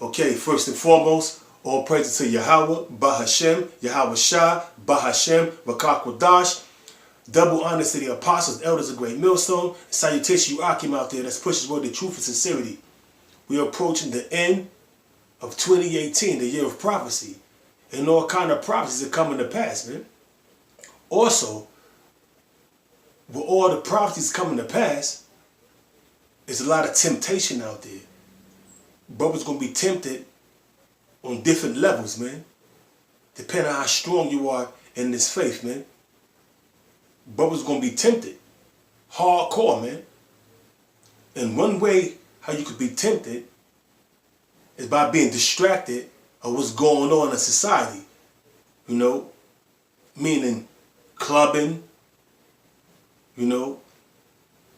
Okay, first and foremost, all praises to Yahweh, Bahashem, Yahweh Shah, Bahashem, Rakakwadash. Double honors to the apostles, elders of Great Millstone. Salutation you Akim out there that's pushing word the truth and sincerity. We are approaching the end of 2018, the year of prophecy. And all kind of prophecies are coming to pass, man. Also, with all the prophecies coming to pass, there's a lot of temptation out there. Brothers gonna be tempted on different levels, man. Depending on how strong you are in this faith, man. Brothers gonna be tempted. Hardcore, man. And one way how you could be tempted is by being distracted of what's going on in society. You know? Meaning clubbing, you know,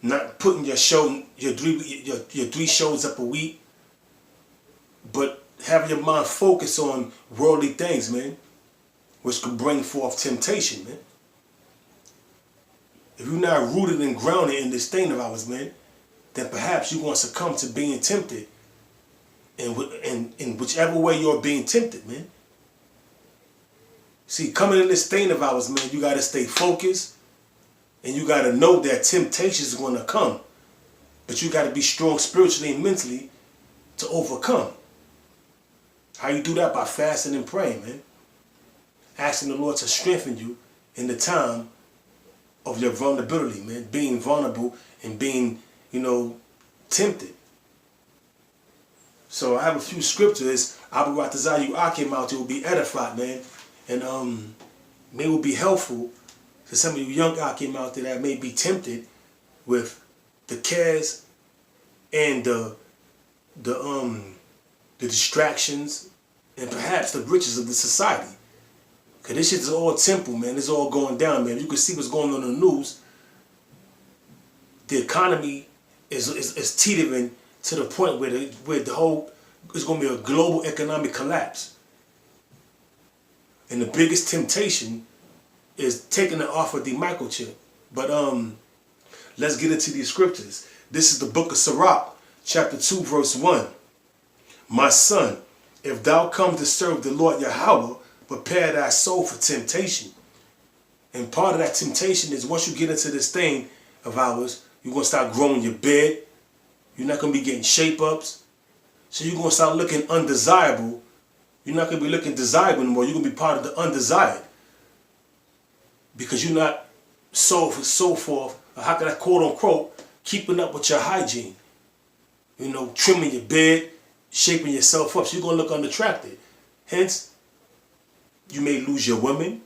not putting your three shows up a week, but having your mind focused on worldly things, man, which could bring forth temptation, man. If you're not rooted and grounded in this thing of ours, man, then perhaps you're going to succumb to being tempted in whichever way you're being tempted, man. See, coming in this thing of ours, man, you got to stay focused and you got to know that temptations are going to come. But you got to be strong spiritually and mentally to overcome. How you do that? By fasting and praying, man. Asking the Lord to strengthen you in the time of your vulnerability, man. Being vulnerable and being, you know, tempted. So I have a few scriptures. Abu Ratazayu Akim out there will be edified, man. And may it will be helpful to some of you young Akim out there that may be tempted with the cares and the distractions and perhaps the riches of the society. Cause this shit is all temple, man. It's all going down, man. You can see what's going on in the news. The economy is teetering to the point where the whole it's going to be a global economic collapse. And the biggest temptation is taking it off of the microchip. But let's get into these scriptures. This is the book of Sirach, chapter 2, verse 1. My son, if thou come to serve the Lord Yahweh, prepare thy soul for temptation. And part of that temptation is once you get into this thing of ours, you're going to start growing your beard. You're not going to be getting shape-ups. So you're going to start looking undesirable. You're not going to be looking desirable anymore. You're going to be part of the undesired. Because you're not so forth, or how can I quote unquote, keeping up with your hygiene. You know, trimming your beard, shaping yourself up. So you're going to look unattractive. Hence, you may lose your woman.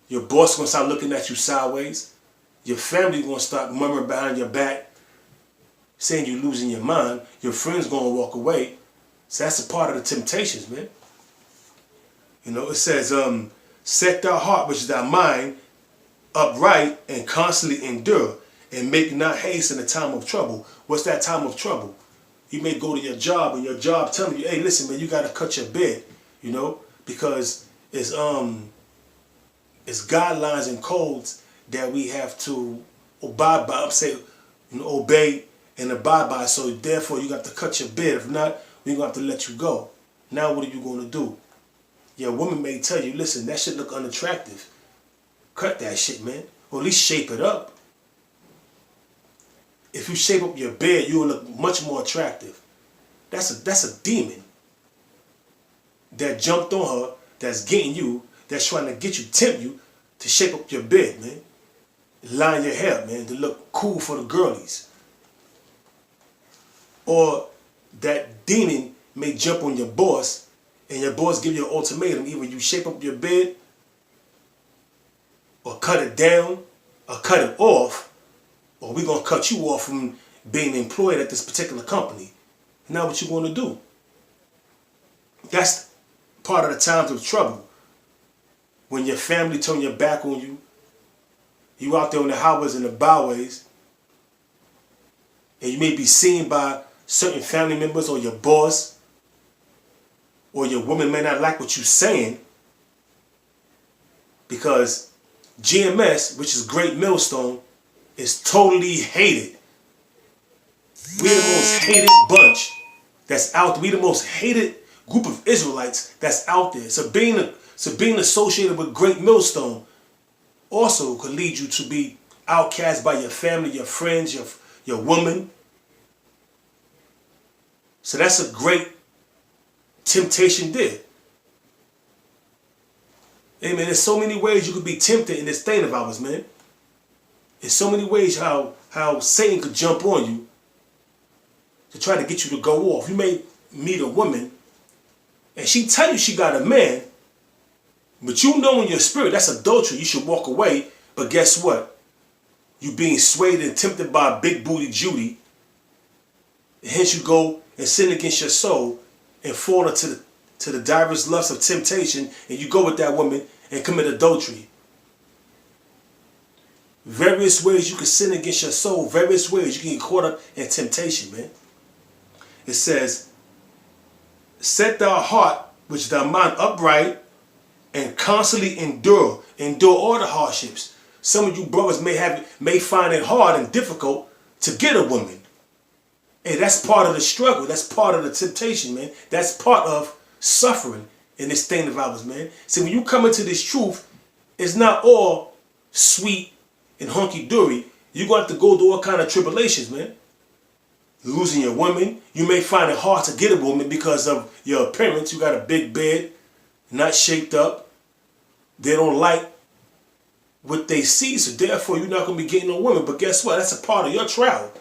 Your boss is going to start looking at you sideways. Your family is going to start murmuring behind your back, saying you're losing your mind. Your friends going to walk away. So that's a part of the temptations, man. You know, it says, set thy heart, which is thy mind, upright and constantly endure, and make not haste in the time of trouble. What's that time of trouble? You may go to your job and your job telling you, hey, listen, man, you got to cut your bed, you know, because it's guidelines and codes that we have to abide by, obey and abide by. So therefore, you got to cut your bed. If not, we're going to have to let you go. Now, what are you going to do? Your woman may tell you, listen, that shit look unattractive. Cut that shit, man. Or at least shape it up. If you shape up your bed, you will look much more attractive. That's a demon that jumped on her, that's getting you, that's trying to get you, tempt you to shape up your bed, man. Line your hair, man, to look cool for the girlies. Or that demon may jump on your boss, and your boss give you an ultimatum. Either you shape up your bed, or cut it down, or cut it off, or we're going to cut you off from being employed at this particular company. Now what you going to do? That's part of the times of trouble. When your family turn your back on you, you out there on the highways and the byways, and you may be seen by certain family members or your boss, or your woman may not like what you're saying, because GMS, which is Great Millstone, is totally hated. We're the most hated bunch that's out there. We the most hated group of Israelites that's out there. So being associated with Great Millstone also could lead you to be outcast by your family, your friends, your woman. So that's a great temptation there. Hey man, there's so many ways you could be tempted in this thing of ours, man. There's so many ways how Satan could jump on you to try to get you to go off. You may meet a woman and she tell you she got a man, but you know in your spirit that's adultery. You should walk away. But guess what? You being swayed and tempted by a big booty Judy. And hence you go and sin against your soul and fall into the diverse lusts of temptation, and you go with that woman and commit adultery. Various ways you can sin against your soul. Various ways you can get caught up in temptation, man. It says, set thy heart, which thy mind upright, and constantly endure all the hardships. Some of you brothers may find it hard and difficult to get a woman. Hey, that's part of the struggle. That's part of the temptation, man. That's part of suffering in this thing of ours, man. See, when you come into this truth, it's not all sweet and hunky-dory. You're going to have to go through all kind of tribulations, man. Losing your woman. You may find it hard to get a woman because of your appearance. You got a big bed, not shaped up. They don't like what they see, so therefore you're not going to be getting a woman. But guess what? That's a part of your trial.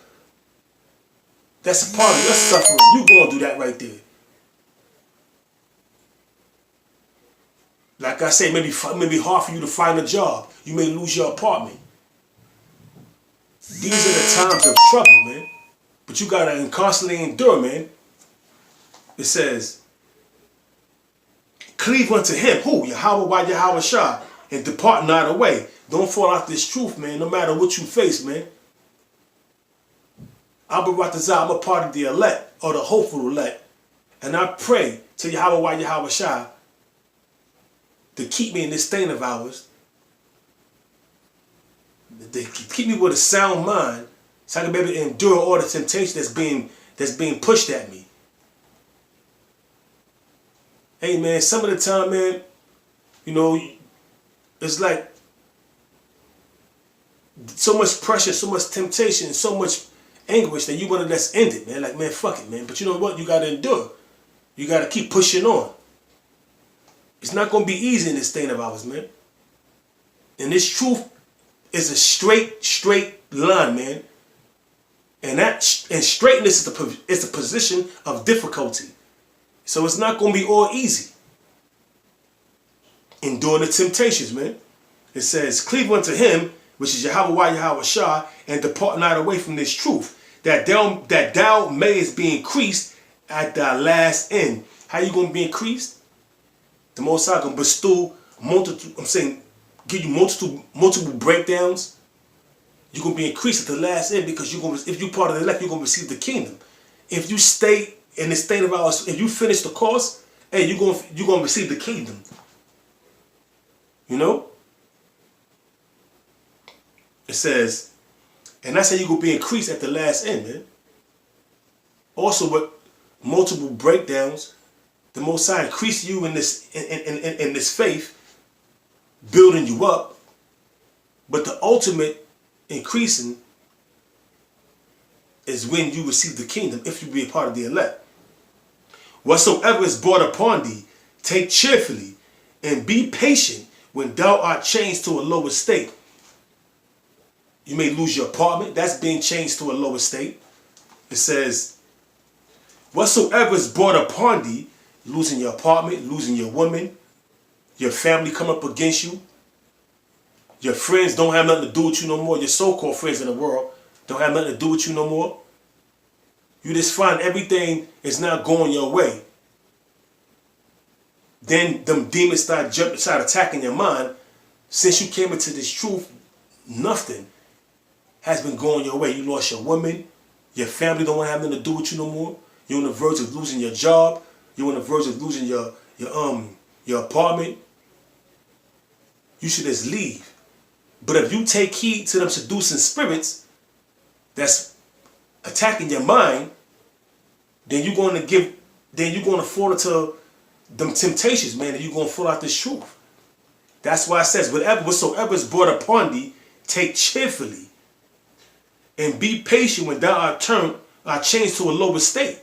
That's a part of your suffering. You're going to do that right there. Like I say, maybe hard for you to find a job. You may lose your apartment. These are the times of trouble, man. But you got to constantly endure, man. It says, cleave unto him. Who? Yahweh Yahweh Shah. And depart not away. Don't fall out this truth, man, no matter what you face, man. I'm a part of the elect, or the hopeful elect. And I pray to Yahweh Yahweh Shah to keep me in this state of ours. To keep me with a sound mind, so I can be able to endure all the temptation that's being pushed at me. Hey man, some of the time, man, you know, it's like so much pressure, so much temptation, so much anguish that you want to just end it, man. Like, man, fuck it, man. But you know what? You got to endure. You got to keep pushing on. It's not going to be easy in this thing of ours, man. And this truth is a straight line, man. And straightness is the position of difficulty. So it's not going to be all easy. Enduring the temptations, man. It says, cleave unto him, which is Yahweh Yahweh Shah, and depart not away from this truth, that thou mayest be increased at thy last end. How you going to be increased? The Most High going to bestow multitude, give you multiple breakdowns. You're going to be increased at the last end because if you're part of the elect, you're going to receive the kingdom. If you stay in the state of ours, if you finish the course, hey, you're going to receive the kingdom. You know? It says, and that's how you're going to be increased at the last end, man. Also, with multiple breakdowns, the Most High increase you in this faith, building you up. But the ultimate increasing is when you receive the kingdom, if you be a part of the elect. Whatsoever is brought upon thee, take cheerfully, and be patient when thou art changed to a lower state. You may lose your apartment. That's being changed to a lower state. It says, whatsoever is brought upon thee, losing your apartment, losing your woman, your family come up against you, your friends don't have nothing to do with you no more, your so-called friends in the world don't have nothing to do with you no more. You just find everything is not going your way. Then them demons start attacking your mind. Since you came into this truth, nothing has been going your way. You lost your woman, your family don't want to have nothing to do with you no more. You're on the verge of losing your job. You're on the verge of losing your apartment. You should just leave. But if you take heed to them seducing spirits that's attacking your mind, then you're going to fall into them temptations, man, and you're going to fall out this truth. That's why it says, whatsoever is brought upon thee, take cheerfully, and be patient when thou art changed to a lower state.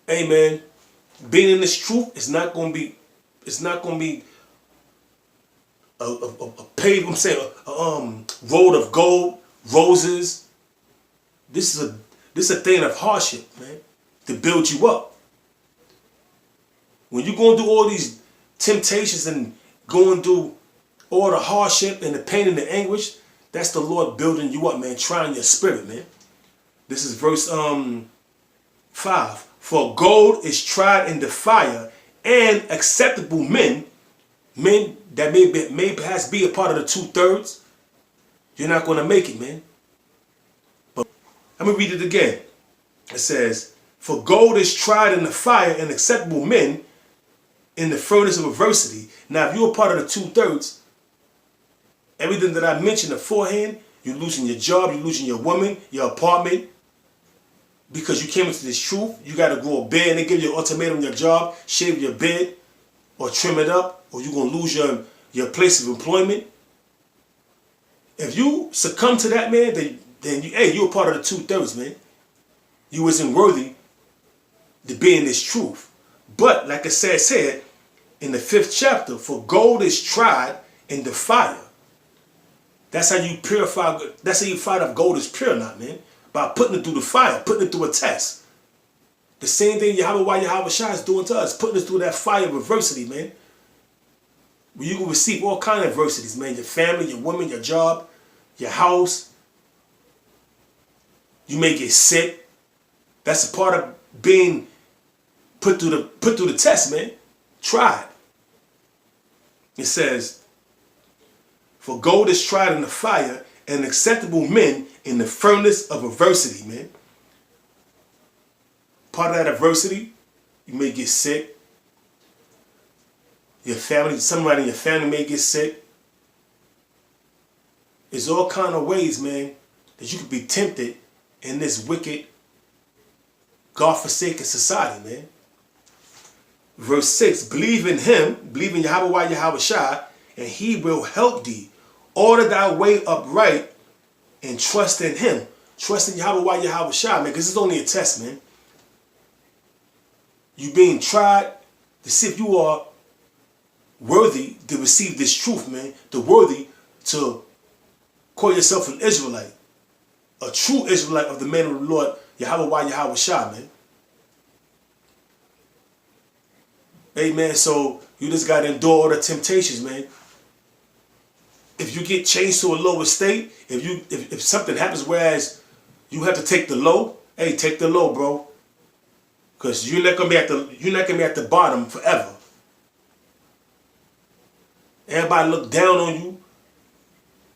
Amen. Being in this truth is not going to be a paved, I'm saying, road of gold, roses. This is a thing of hardship, man, to build you up. When you're going through all these temptations and going through all the hardship and the pain and the anguish, that's the Lord building you up, man, trying your spirit, man. This is verse 5. For gold is tried in the fire, and acceptable men that may perhaps be a part of the 2/3, you're not going to make it, man. But let me read it again. It says, for gold is tried in the fire, and acceptable men in the furnace of adversity. Now, if you're a part of the 2/3, everything that I mentioned beforehand, you're losing your job, you're losing your woman, your apartment, because you came into this truth. You got to grow a beard, and they give you an ultimatum on your job: shave your beard or trim it up, or you're going to lose your place of employment. If you succumb to that, man, then you're a part of the 2/3, man. You wasn't worthy to be in this truth. But like it says here in the 5th chapter, for gold is tried in the fire. That's how you purify. That's how you find if gold is pure or not, man. By putting it through the fire, putting it through a test. The same thing Yahweh Shai is doing to us, putting us through that fire of adversity, man. Where you can receive all kinds of adversities, man. Your family, your woman, your job, your house. You may get sick. That's a part of being put through the test, man. Tried. It says, for gold is tried in the fire, and acceptable men in the furnace of adversity, man. Part of that adversity, you may get sick. Your family, somebody in your family may get sick. There's all kind of ways, man, that you could be tempted in this wicked, God-forsaken society, man. Verse 6, believe in him, believe in Yahweh Shai, and he will help thee. Order thy way upright and trust in him. Trust in Yahweh Shai, man, because it's only a test, man. You being tried to see if you are worthy to receive this truth, man. To worthy to call yourself an Israelite. A true Israelite of the man of the Lord, Yahweh Shai, man. Amen. So you just got to endure all the temptations, man. If you get changed to a lower state, if something happens whereas you have to take the low, hey, take the low, bro. Because you're not gonna be at the bottom forever. Everybody look down on you.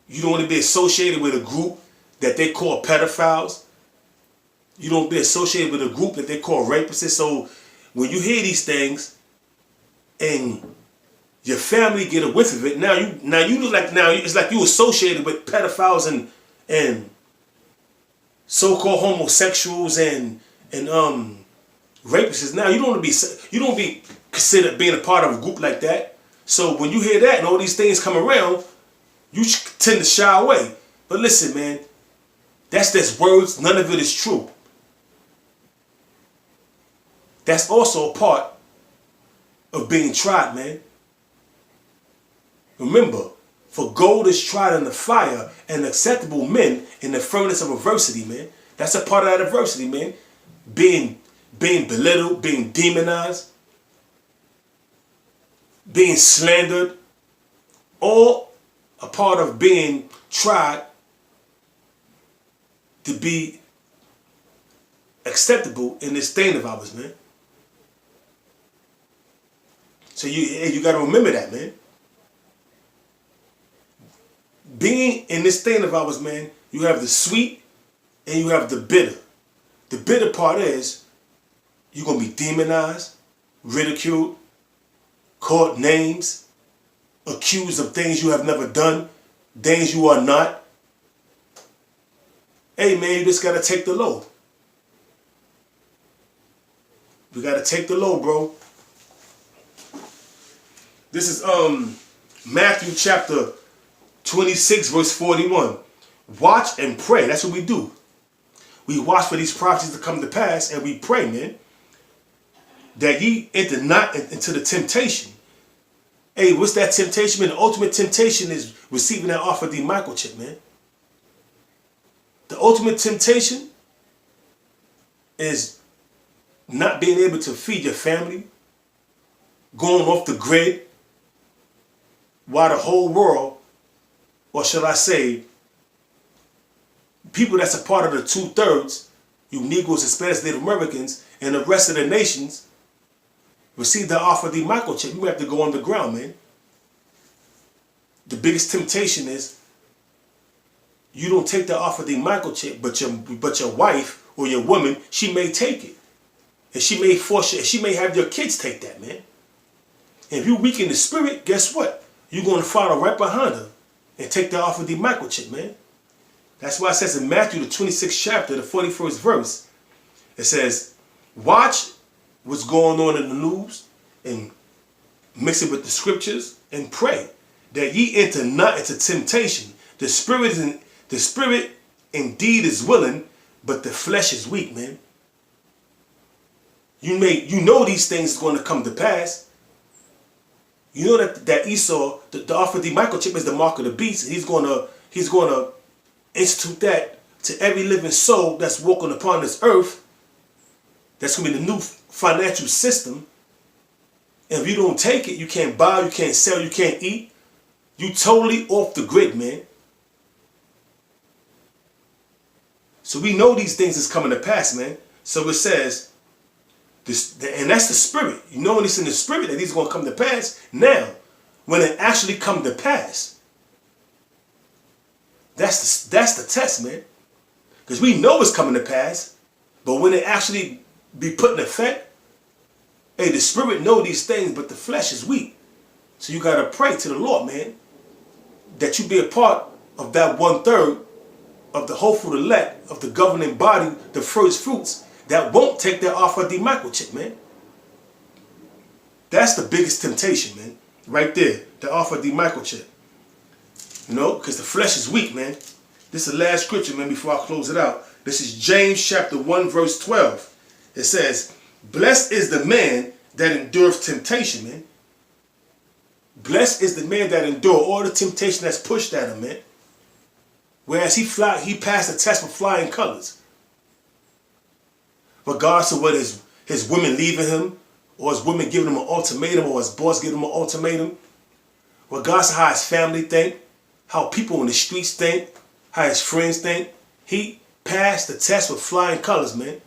You don't want to be associated with a group that they call pedophiles. You don't be associated with a group that they call rapists. So when you hear these things and your family get a whiff of it, now you look like it's like you associated with pedophiles and so-called homosexuals and rapists. Now you don't be considered being a part of a group like that. So when you hear that and all these things come around, you tend to shy away. But listen, man, that's just words. None of it is true. That's also a part of being tried, man. Remember, for gold is tried in the fire, and acceptable men in the furnace of adversity, man. That's a part of that adversity, man. Being belittled, being demonized, being slandered, all a part of being tried to be acceptable in this thing of ours, man. So you got to remember that, man. Being in this thing of ours, man, you have the sweet and you have the bitter. The bitter part is you're going to be demonized, ridiculed, called names, accused of things you have never done, things you are not. Hey, man, you just got to take the load. We got to take the load, bro. This is Matthew chapter 26, verse 41. Watch and pray. That's what we do. We watch for these prophecies to come to pass, and we pray, man, that ye enter not into the temptation. Hey, what's that temptation, man? The ultimate temptation is receiving that offer of the microchip, man. The ultimate temptation is not being able to feed your family, going off the grid, while the whole world, or shall I say, people that's a part of the 2/3, you Negroes, Hispanics, Native Americans, and the rest of the nations, receive the offer of the microchip. You have to go on the ground, man. The biggest temptation is you don't take the offer of the microchip, but your wife or your woman, she may take it. And she may force you, and she may have your kids take that, man. And if you weak in the spirit, guess what? You're going to follow right behind her and take the offer of the microchip, man. That's why it says in Matthew, the 26th chapter, the 41st verse, it says, watch what's going on in the news and mix it with the scriptures and pray that ye enter not into temptation. The spirit indeed is willing, but the flesh is weak, man. You know these things are going to come to pass. You know that Esau, the offer of the microchip is the mark of the beast. He's going to institute that to every living soul that's walking upon this earth. That's going to be the new financial system. And if you don't take it, you can't buy, you can't sell, you can't eat. You totally off the grid, man. So we know these things is coming to pass, man. So it says, and that's the spirit. You know when it's in the spirit that these are going to come to pass. Now, when it actually come to pass, that's the test, man. Because we know it's coming to pass, but when it actually be put in effect, hey, the spirit know these things, but the flesh is weak. So you got to pray to the Lord, man, that you be a part of that 1/3 of the hopeful elect, of the governing body, the first fruits, that won't take their offer of the microchip, man. That's the biggest temptation, man. Right there, the offer of the microchip. You know, because the flesh is weak, man. This is the last scripture, man, before I close it out. This is James chapter 1, verse 12. It says, blessed is the man that endureth temptation, man. Blessed is the man that endure all the temptation that's pushed at him, man. Whereas he passed the test with flying colors. Regardless of what his women leaving him, or his women giving him an ultimatum, or his boss giving him an ultimatum. Regardless of how his family think, how people in the streets think, how his friends think, he passed the test with flying colors, man.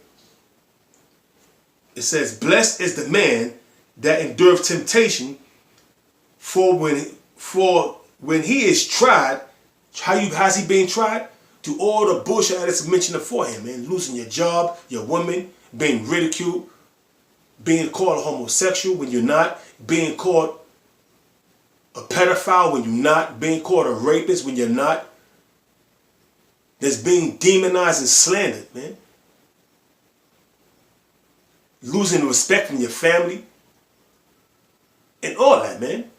It says, blessed is the man that endureth temptation, for when he is tried, how's he being tried? To all the bullshit that's mentioned beforehand, man. Losing your job, your woman, being ridiculed, being called a homosexual when you're not, being called a pedophile when you're not, being called a rapist when you're not. That's being demonized and slandered, man. Losing respect from your family. And all that, man.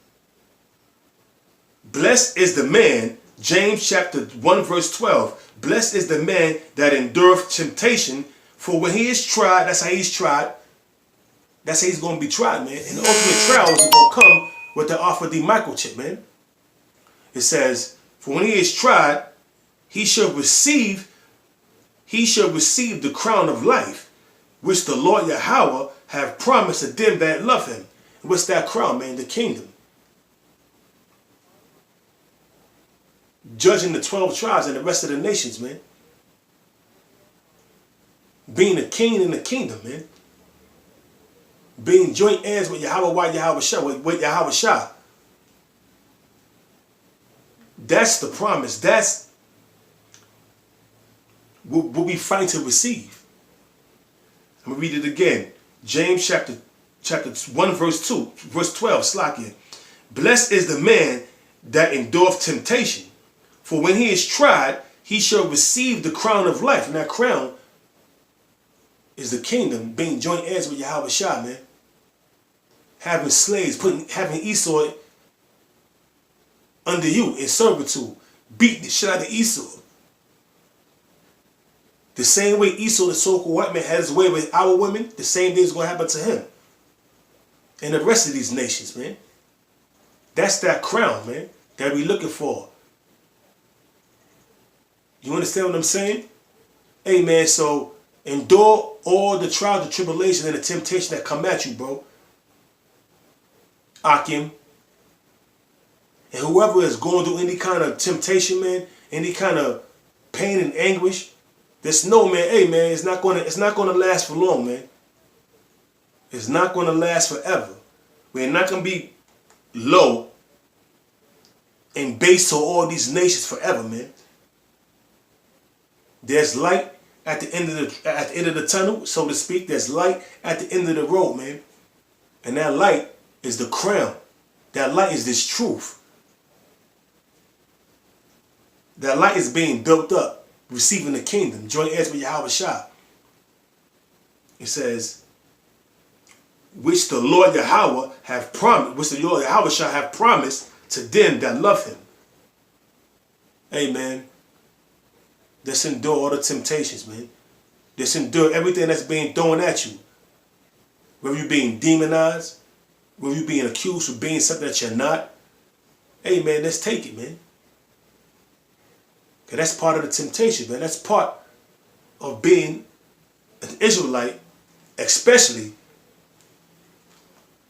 Blessed is the man, James chapter 1 verse 12. Blessed is the man that endureth temptation, for when he is tried, that's how he's tried. That's how he's going to be tried, man. And the ultimate trials are going to come with the offer of the microchip, man. It says, for when he is tried, he shall receive the crown of life, which the Lord Yahweh have promised to them that love him. And what's that crown, man? The kingdom. Judging the 12 tribes and the rest of the nations, man. Being a king in the kingdom, man. Being joint heirs with Yahweh, with Yahweh Shah. That's the promise. That's what we fight to receive. I'm going to read it again. James chapter 1 verse 2, verse 12, Slakia. Blessed is the man that endureth temptation, for when he is tried, he shall receive the crown of life. And that crown is the kingdom, being joint heirs with Yahweh Shah, man. Having slaves, having Esau under you in servitude, beating the shit out of Esau. The same way Esau, the so-called white man, had his way with our women, the same thing is going to happen to him. And the rest of these nations, man. That's that crown, man, that we looking for. You understand what I'm saying? Hey, man, so endure all the trials, the tribulation, and the temptation that come at you, bro. Akim. And whoever is going through any kind of temptation, man, any kind of pain and anguish, just know, man, hey, man, it's not gonna last for long, man. It's not gonna last forever. We're not gonna be low and base on all these nations forever, man. There's light at the end of the tunnel, so to speak. There's light at the end of the road, man. And that light is the crown. That light is this truth. That light is being built up, receiving the kingdom, joint heirs with Yahweh Shah. It says, which the Lord Yahweh have promised, which the Lord Yahweh Shah have promised to them that love him. Amen. Let's endure all the temptations, man. Let's endure everything that's being thrown at you. Whether you're being demonized, whether you're being accused of being something that you're not. Hey, man, let's take it, man. Because that's part of the temptation, man. That's part of being an Israelite, especially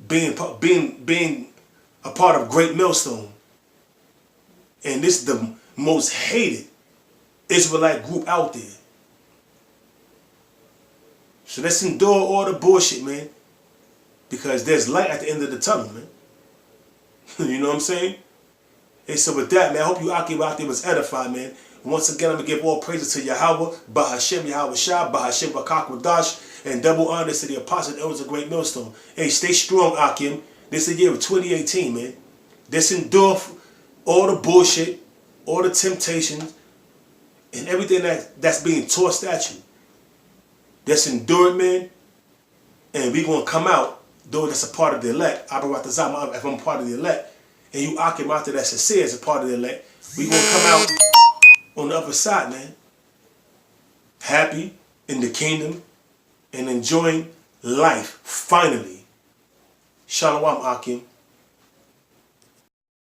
being a part of Great Millstone. And this is the most hated Israelite group out there. So let's endure all the bullshit, man. Because there's light at the end of the tunnel, man. You know what I'm saying? Hey, so with that, man, I hope you out there was edified, man. Once again, I'm going to give all praises to Yahweh, Bahashem Yahweh Shah, Bahashem Bakakwadash, and double honors to the apostle that owns a Great Millstone. Hey, stay strong, Akim. This is the year of 2018, man. Let's endure all the bullshit, all the temptations, and everything that's being tossed at you. Let's endure it, man. And we're going to come out, though that's a part of the elect. Abaratazam, if I'm part of the elect, and you Akim out there that's sincere as a part of the elect, we're going to come out on the upper side, man. Happy in the kingdom and enjoying life, finally. Shalom, Akim.